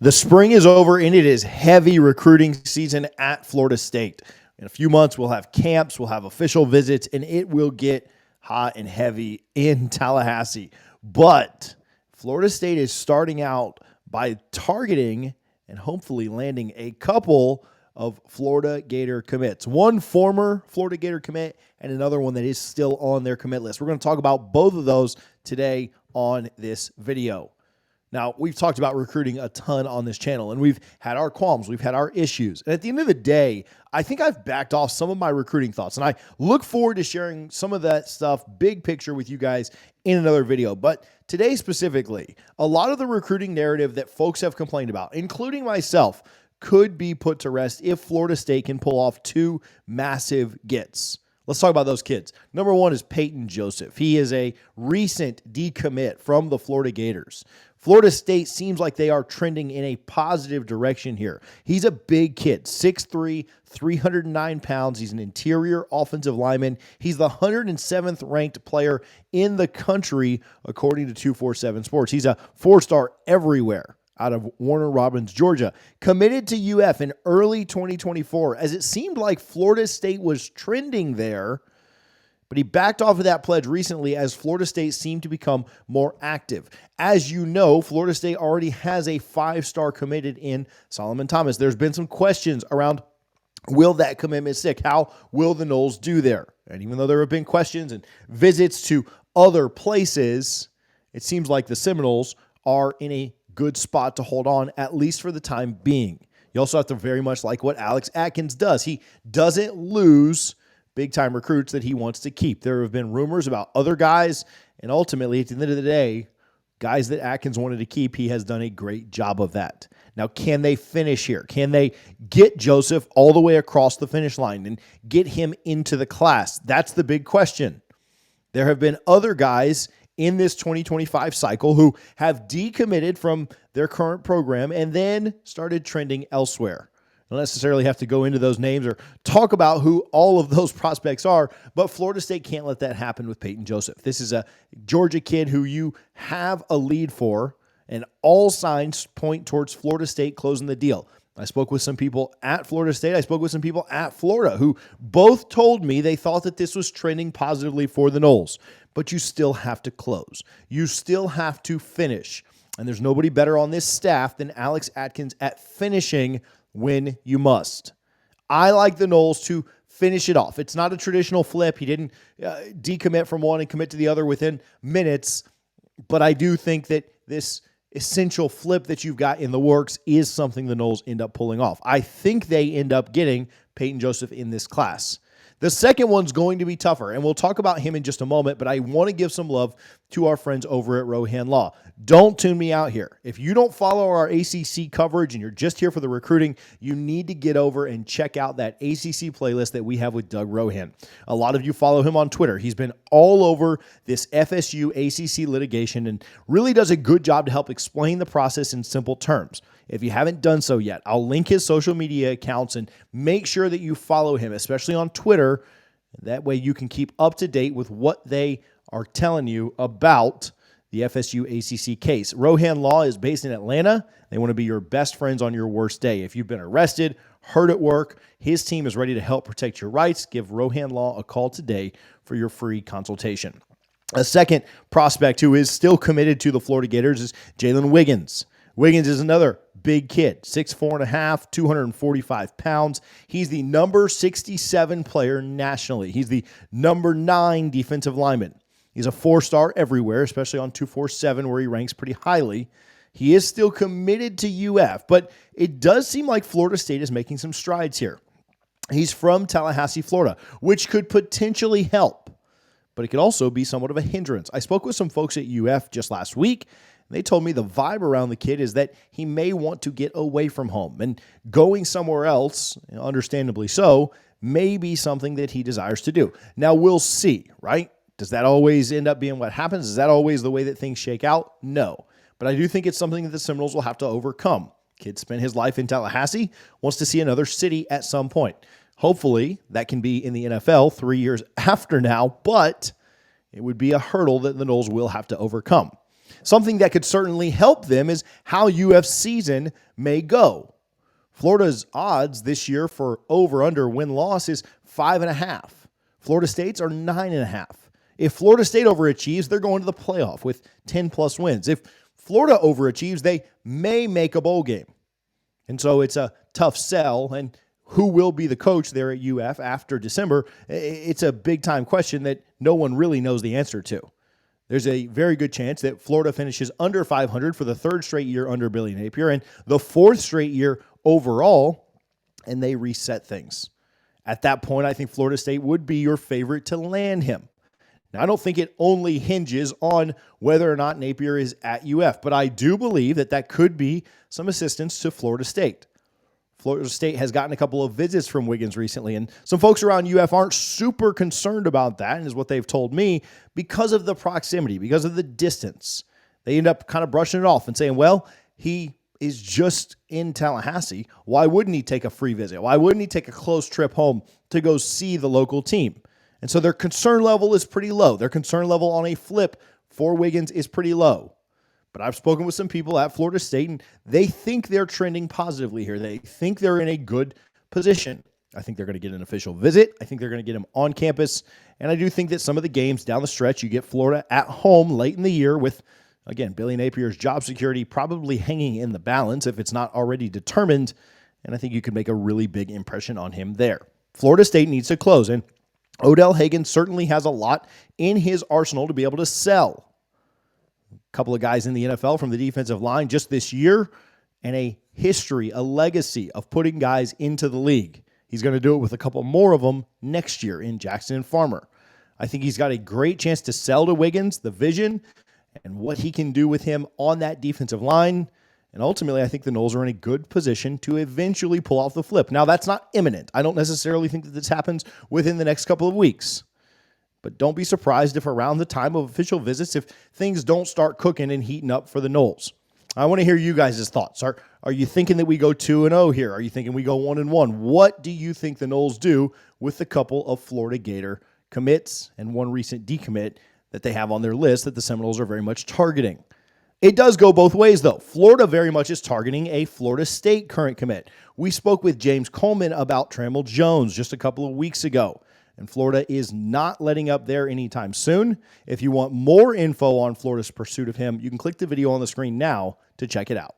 The spring is over and it is heavy recruiting season at Florida State. In a few months, we'll have camps, we'll have official visits, and it will get hot and heavy in Tallahassee. But Florida State is starting out by targeting and hopefully landing a couple of Florida Gator commits. One former Florida Gator commit and another one that is still on their commit list. We're going to talk about both of those today on this video. Now, we've talked about recruiting a ton on this channel, and we've had our qualms, we've had our issues. And at the end of the day, I think I've backed off some of my recruiting thoughts, and I look forward to sharing some of that stuff, big picture, with you guys in another video. But today specifically, a lot of the recruiting narrative that folks have complained about, including myself, could be put to rest if Florida State can pull off two massive gets. Let's talk about those kids. Number one is Peyton Joseph. He is a recent decommit from the Florida Gators. Florida State seems like they are trending in a positive direction here. He's a big kid, 6'3", 309 pounds. He's an interior offensive lineman. He's the 107th ranked player in the country, according to 247 Sports. He's a four-star everywhere out of Warner Robins, Georgia. Committed to UF in early 2024, as it seemed like Florida State was trending there, but he backed off of that pledge recently as Florida State seemed to become more active. As you know, Florida State already has a 5-star committed in Solomon Thomas. There's been some questions around, will that commitment stick? How will the Noles do there? And even though there have been questions and visits to other places, it seems like the Seminoles are in a good spot to hold on, at least for the time being. You also have to very much like what Alex Atkins does. He doesn't lose big-time recruits that he wants to keep. There have been rumors about other guys, and ultimately, at the end of the day, guys that Atkins wanted to keep, he has done a great job of that. Now, can they finish here? Can they get Joseph all the way across the finish line and get him into the class? That's the big question. There have been other guys in this 2025 cycle who have decommitted from their current program and then started trending elsewhere. Don't necessarily have to go into those names or talk about who all of those prospects are, but Florida State can't let that happen with Peyton Joseph. This is a Georgia kid who you have a lead for, and all signs point towards Florida State closing the deal. I spoke with some people at Florida State. I spoke with some people at Florida who both told me they thought that this was trending positively for the Noles, but you still have to close. You still have to finish, and there's nobody better on this staff than Alex Atkins at finishing when you must. I like the Noles to finish it off. It's not a traditional flip. He didn't decommit from one and commit to the other within minutes, but I do think that this essential flip that you've got in the works is something the Noles end up pulling off. I think they end up getting Peyton Joseph in this class. The second one's going to be tougher, and we'll talk about him in just a moment, but I want to give some love to our friends over at Rohan Law. Don't tune me out here. If you don't follow our ACC coverage and you're just here for the recruiting, you need to get over and check out that ACC playlist that we have with Doug Rohan. A lot of you follow him on Twitter. He's been all over this FSU ACC litigation and really does a good job to help explain the process in simple terms. If you haven't done so yet, I'll link his social media accounts and make sure that you follow him, especially on Twitter. That way you can keep up to date with what they are telling you about the FSU ACC case. Rohan Law is based in Atlanta. They want to be your best friends on your worst day. If you've been arrested, hurt at work, his team is ready to help protect your rights. Give Rohan Law a call today for your free consultation. A second prospect who is still committed to the Florida Gators is Jaylen Wiggins. Wiggins is another big kid, 6'4.5", 245 pounds. He's the number 67 player nationally. He's the number 9 defensive lineman. He's a 4-star everywhere, especially on 247, where he ranks pretty highly. He is still committed to UF, but it does seem like Florida State is making some strides here. He's from Tallahassee, Florida, which could potentially help, but it could also be somewhat of a hindrance. I spoke with some folks at UF just last week. They told me the vibe around the kid is that he may want to get away from home, and going somewhere else, understandably so, may be something that he desires to do. Now, we'll see, right? Does that always end up being what happens? Is that always the way that things shake out? No. But I do think it's something that the Seminoles will have to overcome. Kid spent his life in Tallahassee, wants to see another city at some point. Hopefully, that can be in the NFL 3 years after now, but it would be a hurdle that the Noles will have to overcome. Something that could certainly help them is how UF season may go. Florida's odds this year for over-under win-loss is 5.5. Florida State's are 9.5. If Florida State overachieves, they're going to the playoff with 10-plus wins. If Florida overachieves, they may make a bowl game. And so it's a tough sell. And who will be the coach there at UF after December? It's a big-time question that no one really knows the answer to. There's a very good chance that Florida finishes under 500 for the third straight year under Billy Napier and the fourth straight year overall, and they reset things. At that point, I think Florida State would be your favorite to land him. Now, I don't think it only hinges on whether or not Napier is at UF, but I do believe that that could be some assistance to Florida State. Florida State has gotten a couple of visits from Wiggins recently, and some folks around UF aren't super concerned about that, and is what they've told me, because of the proximity, because of the distance. They end up kind of brushing it off and saying, well, he is just in Tallahassee. Why wouldn't he take a free visit? Why wouldn't he take a close trip home to go see the local team? And so their concern level is pretty low. Their concern level on a flip for Wiggins is pretty low. But I've spoken with some people at Florida State, and they think they're trending positively here. They think they're in a good position. I think they're going to get an official visit. I think they're going to get him on campus. And I do think that some of the games down the stretch, you get Florida at home late in the year with, again, Billy Napier's job security probably hanging in the balance if it's not already determined. And I think you could make a really big impression on him there. Florida State needs to close, and Odell Hagan certainly has a lot in his arsenal to be able to sell. A couple of guys in the NFL from the defensive line just this year, and a history, a legacy of putting guys into the league. He's going to do it with a couple more of them next year in Jackson and Farmer. I think he's got a great chance to sell to Wiggins the vision and what he can do with him on that defensive line. And ultimately, I think the Noles are in a good position to eventually pull off the flip. Now, that's not imminent. I don't necessarily think that this happens within the next couple of weeks. But don't be surprised if around the time of official visits, if things don't start cooking and heating up for the Noles. I want to hear you guys' thoughts. Are you thinking that we go 2-0 here? Are you thinking we go 1-1? What do you think the Noles do with the couple of Florida Gator commits and one recent decommit that they have on their list that the Seminoles are very much targeting? It does go both ways, though. Florida very much is targeting a Florida State current commit. We spoke with James Coleman about Trammell Jones just a couple of weeks ago, and Florida is not letting up there anytime soon. If you want more info on Florida's pursuit of him, you can click the video on the screen now to check it out.